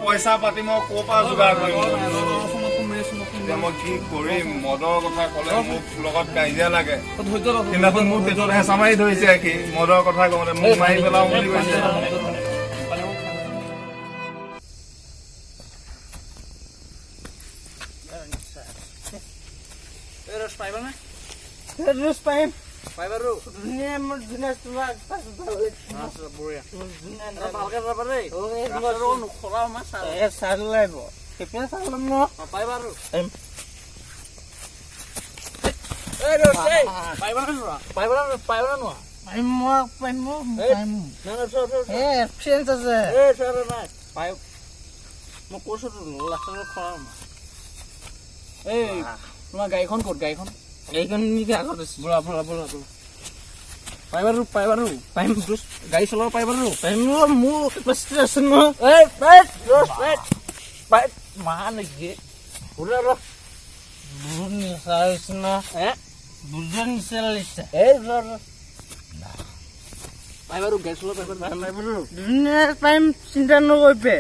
পইচা পাতি মই ক'ৰ পৰা যোগাৰ কৰিম মই কি কৰিম মদৰ কথা ক'লে মোক লগত কাজিয়া লাগে সেইদিনাখন মোৰ পেটত হেঁচা মাৰি ধৰিছে সি মদৰ কথা কওঁতে মোক মাৰি পেলাও বুলি কৈছে গাড়ীখন ক'ত গাড়ীখন আগত বলা বলা বলা বলা পাই বাৰু পাৰিম গাড়ী চলাব পাই বাৰু পাৰিম মোৰ কেপাচিটি আছে ন পাৰিম চিন্তা নকৰিবি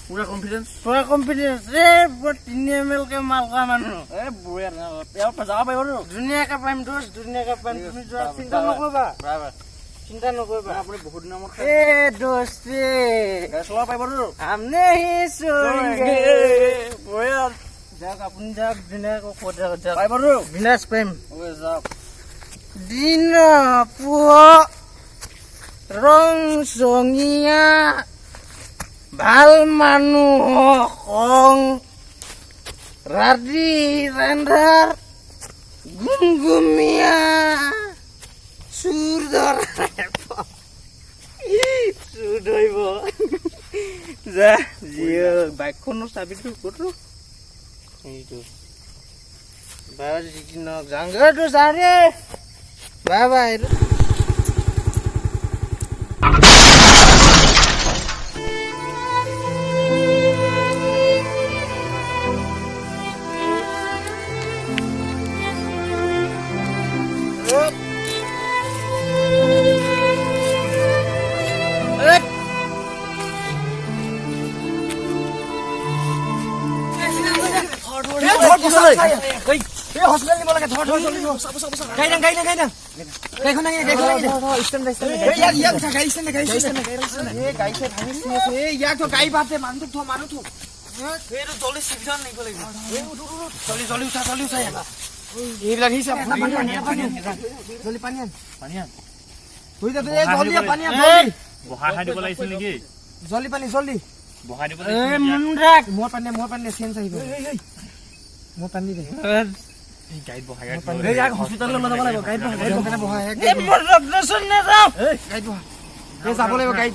পুৰা কনফিডেন্স 3 ml কে মাল কৰা মানুহ বঢ়িয়া যাব পাৰিব ধুনীয়াকে পাৰিম ধুনীয়াকে পাৰিম তুমি চিন্তা নকৰিবা চিন্তা নকৰিবা আপুনি বহুত দিনৰ মূৰত দোস্তি চলাব পাৰিব আমনে বঢ়িয়া যাওক আপুনি যাওক ধুনীয়াকৈ পাৰিব বিনাশ পাৰিম যাওক দিন পোহৰ ৰং চঙীয়া ভাল মানুহ খং ৰাতি ৰান্ধাৰ গুমগুমীয়া চুৰ ধৰিব যা জিঅ বাইকখনৰ চাবিটো ক'ত এইটো বাৰু যি নহওক জাংগাৰটো চাৰে বাই বাই হস্পিটেল নিব লাগে ধৰ গাড়ী বাদ দে মানুহ এইবিলাক জলদি পানী জলদি মই পানী চেঞ্জ আহিব মই পানী দে গাইড বহাই হস্পিটাললৈ লৈ যাব লাগিব গাইড বহাই যাব লাগিব গাইড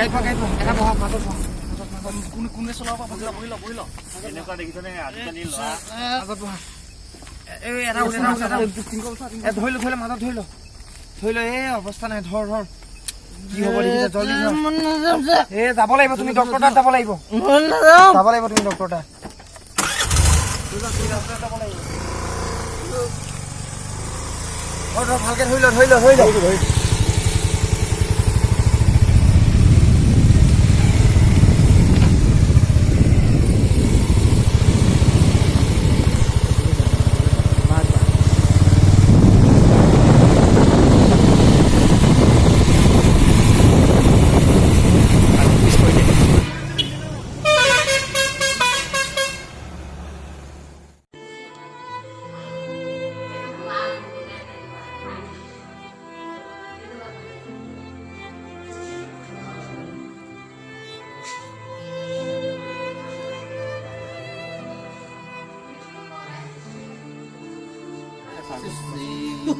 বহা এটা বহা মাজত কোনে চলাব বহি ল এনেকুৱা দেখিছনে আজিকালি ল'ৰা আগত বহা এটা ধৰি ল মাজত ধৰি ল অৱস্থা নাই ধৰ কি হ'ব দেখিছা জলদি যাব লাগিব তুমি ডক্টৰ তাত যাব লাগিব তুমি ডক্টৰ তাত ভালকে ধৰি ল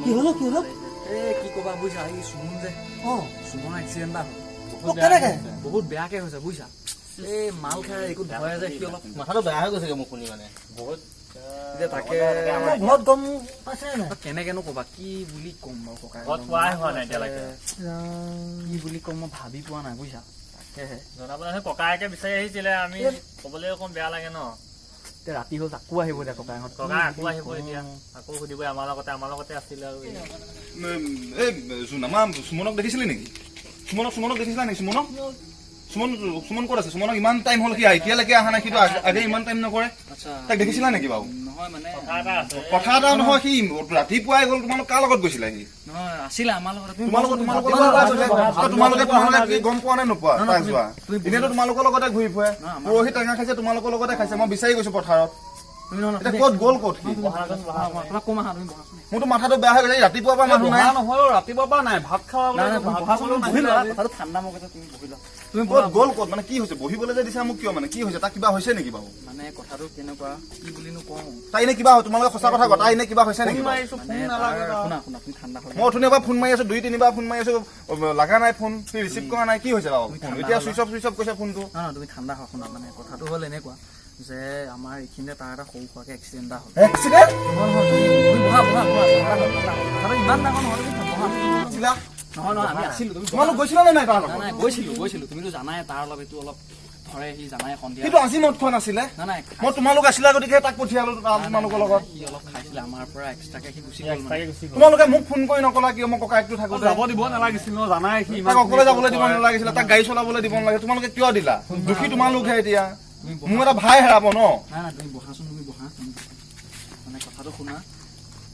কি হলো কি কবা বুঝা এই সুমন যে সুমন এক্সিডেন্ট বহুত বেয়াকে হৈছে বুঝা এই মাল খাই একো ভয় যায় কি অলপ মাথাটো বেয়া হৈ গৈছে মোক শুনি মানে বহুত তাকে ঘৰত গম পাইছে না কেনেকেনো কবা কি বুলি কম বাৰু ককা ঘৰত পোৱাই হোৱা নাই এতিয়ালৈকে কি বুলি কম মই ভাবি পোৱা নাই বুঝা তাকেহে জনাবলৈ ককায়েকে বিচাৰি আহিছিলে আমি ক'বলৈ অকণ বেয়া লাগে ন ৰাতি হল আকৌ আহিব এতিয়া ককাহঁত ককা আকৌ আহিব এতিয়া আকৌ সুধিব আমাৰ লগতে আছিল আৰু সুমনক দেখিছিলি নেকি সুমনক দেখিছিলা নেকি সুমনক সুমন ক'ত আছে? সুমনক ইমান টাইম হ'ল, সি এতিয়ালৈকে অহা নাই, সিটো আগে ইমান টাইম নকৰে। তাক দেখিছিলা নেকি বাৰু? নহয় মানে কথা এটা নহয়, সি ৰাতিপুৱাই গ'ল। তোমালোক কাৰ লগত গৈছিলা? সি নহয় আছিলে আমাৰ লগত। তোমালোকে গম পোৱা নে নোপোৱা? তাই যোৱা এনেইতো তোমালোকৰ লগতে ঘূৰি ফুৰে। পৰহি টেঙা খাইছে, তোমালোকৰ লগতে খাইছে। মই বিচাৰি গৈছো পথাৰত। এতিয়া ক'ত গ'ল? ক'ত সি? মোৰতো মাথাটো বেয়া হৈ গৈছে। ৰাতিপুৱাৰ পৰা মানুহ নাই। ৰাতিপুৱাৰ পৰা নাই, ভাত খাওয়া ঠাণ্ডা মুখতে তুমি বহি লোৱা। তুমি ক'ত গ'ল? ক'ত মানে কি হৈছে? বহিবলৈ যে দিছা মোক কিয়? মানে কি হৈছে? তাক কিবা হৈছে নেকি বাৰু? মানে কথাটো কেনেকুৱা কি বুলিনো কওঁ, তাই এনে কিবা তোমালোকে সঁচা কথা কোৱা, তাই এনে কিবা হৈছে নেকি? মানে শুনা তুমি ঠাণ্ডা হৈ মই অথনি এবাৰ ফোন মাৰি আছো, 2-3বাৰ ফোন মাৰি আছো, লগা নাই ফোন, সি ৰিচিভ কৰা নাই। কি হৈছে বাৰু? এতিয়া চুইচ অফ কৈছে ফোনটো। নহয় তুমি ঠাণ্ডা হোৱা। শুনা মানে কথাটো হ'ল এনেকুৱা যে আমাৰ এইখিনিতে তাৰ এটা সৰু সুৰাকে এক্সিডেণ্ট এটা হ'ল। এক্সিডেণ্ট? কথাটো ইমান ডাঙৰ নহয়, নহয় আমি আছিলো। তোমালোক গৈছিলা নে নাই তাৰ লগত? নাই গৈছিলো। তুমিতো জানাই তাৰ অলপ এইটো অলপ ধৰে, সি জানাই সন্ধিয়া। কিন্তু আজি মদ খোৱা নাছিলে। নাই মই তোমালোক আছিলা গতিকে তাক পঠিয়ালো তোমালোকৰ লগত। সি অলপ খাইছিলে আমাৰ পৰা এক্সট্ৰাকে, সি গুচি গ'ল। তোমালোকে মোক ফোন কৰি নকলা কিয়? মই ককাইকটো থাকোতে যাব দিব নালাগিছিল ন, জানাই সি তাক অকলে যাবলৈ দিব নালাগিছিলে, তাক গাড়ী চলাবলৈ দিব নালাগে। তোমালোকে কিয় দিলা? দুখী তোমালোকহে এতিয়া। মোৰ এটা ভাই হেৰাব ন। নাই তুমি বহাচোন, তুমি বহা। মানে কথাটো শুনা,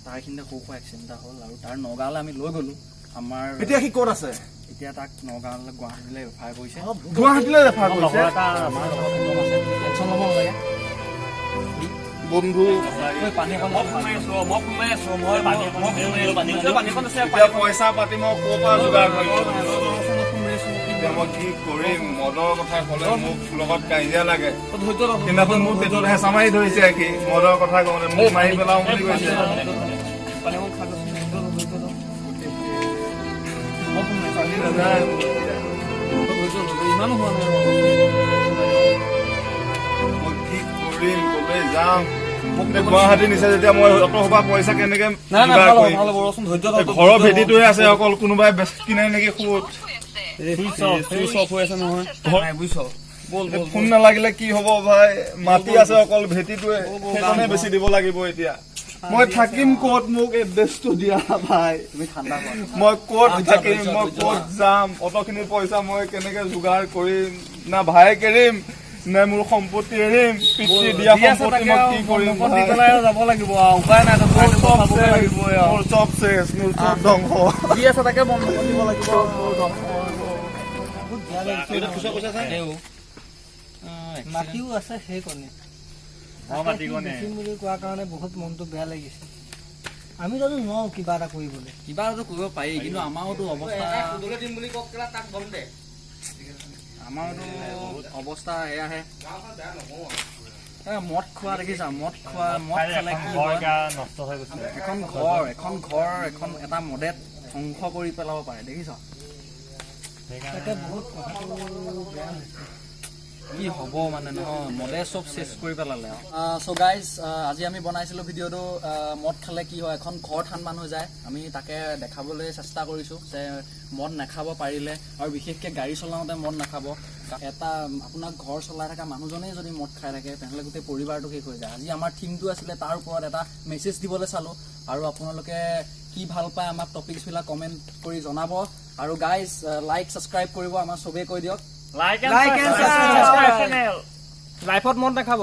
তাৰ এইখিনিতে সৰু সুৰা এক্সিডেণ্ট এটা হ'ল আৰু তাৰ নগাঁৱলৈ আমি লৈ গ'লো। আমাৰ এতিয়া সি ক'ত আছে? এতিয়া তাক নগাঁৱলৈ গুৱাহাটীলৈ ৰেফাৰ কৰিছে। গুৱাহাটীলৈ ৰেফাৰ কৰিছে? টেনচন ল'ব নালাগে বন্ধু। পানী অকণ এতিয়া পইচা পাতি মই ক'ৰ পৰা যোগাৰ কৰিম? এতিয়া মই কি কৰিম? মদৰ কথা ক'লে মোক লগত কাজিয়া লাগে। সেইদিনাখন মোৰ পেটত হেঁচা মাৰি ধৰিছে সি। মদৰ কথা কওঁতে মোক মাৰি পেলাও বুলি কৈছে। ইমানো হোৱা নাই। মই কি কৰিম? ক'লৈ যাম? মোক গুৱাহাটী নিছে যেতিয়া মই অত সভা পইচা কেনেকে ঘৰৰ ভেটিটোৱে আছে অকল, কোনোবাই কিনে নেকি সুত? ফোন নালাগিলে কি হব ভাই? মাটি আছে অকল ভেটিটোৱে, সেইকাৰণে বেছি দিব লাগিব এতিয়া। মই থাকিম ক'ত? মোক এড্ৰেছটো দিয়া ভাই। মই ক'ত থাকিম? মই ক'ত যাম? অতখিনি পইচা মই কেনেকে যোগাৰ কৰিম? না ভাইক এৰিম নে মোৰ সম্পত্তি এৰিম? পিতৃ দিয়া সম্পত্তি মই কি কৰিম? যাব লাগিব, উপায় নাই, মোৰ চব চেছ, মোৰ চব ধ্বংস। যি আছে তাকে বন্ধ কৰি দিব লাগিব। মাটিও আছে সেইকণে বুলি কোৱাৰ কাৰণে বহুত মনটো বেয়া লাগিছে। আমি জানো নোৱাৰো কিবা এটা কৰিবলৈ? কিবা এটা কৰিব পাৰি, কিন্তু আমাৰোতো অৱস্থা অৱস্থা এয়াহে। মদ খোৱা দেখিছা? মদ খালে কি হয়? এখন ঘৰ এটা মদে ধ্বংস কৰি পেলাব পাৰে, দেখিছ? তাকে বহুত কথাটো বেয়া হৈছে। কি হ'ব মানে নহয়, মদে চব চেছ কৰি পেলালে। চ' গাইজ, আজি আমি বনাইছিলোঁ ভিডিঅ'টো মদ খালে কি হয়, এখন ঘৰ ঠাণ্ডা হৈ যায়। আমি তাকে দেখাবলৈ চেষ্টা কৰিছোঁ যে মদ নাখাব পাৰিলে, আৰু বিশেষকৈ গাড়ী চলাওঁতে মদ নাখাব। এটা আপোনাক ঘৰ চলাই থকা মানুহজনেই যদি মদ খাই থাকে তেনেহ'লে গোটেই পৰিবাৰটো শেষ হৈ যায়। আজি আমাৰ থিমটো আছিলে তাৰ ওপৰত এটা মেছেজ দিবলৈ চালোঁ, আৰু আপোনালোকে কি ভাল পায় আমাক টপিকছবিলাক কমেণ্ট কৰি জনাব। আৰু গাইজ, লাইক ছাবস্ক্ৰাইব কৰিব, আমাৰ চবেই কৈ দিয়ক। Like and subscribe channel. লাইফত মদ নাখাব।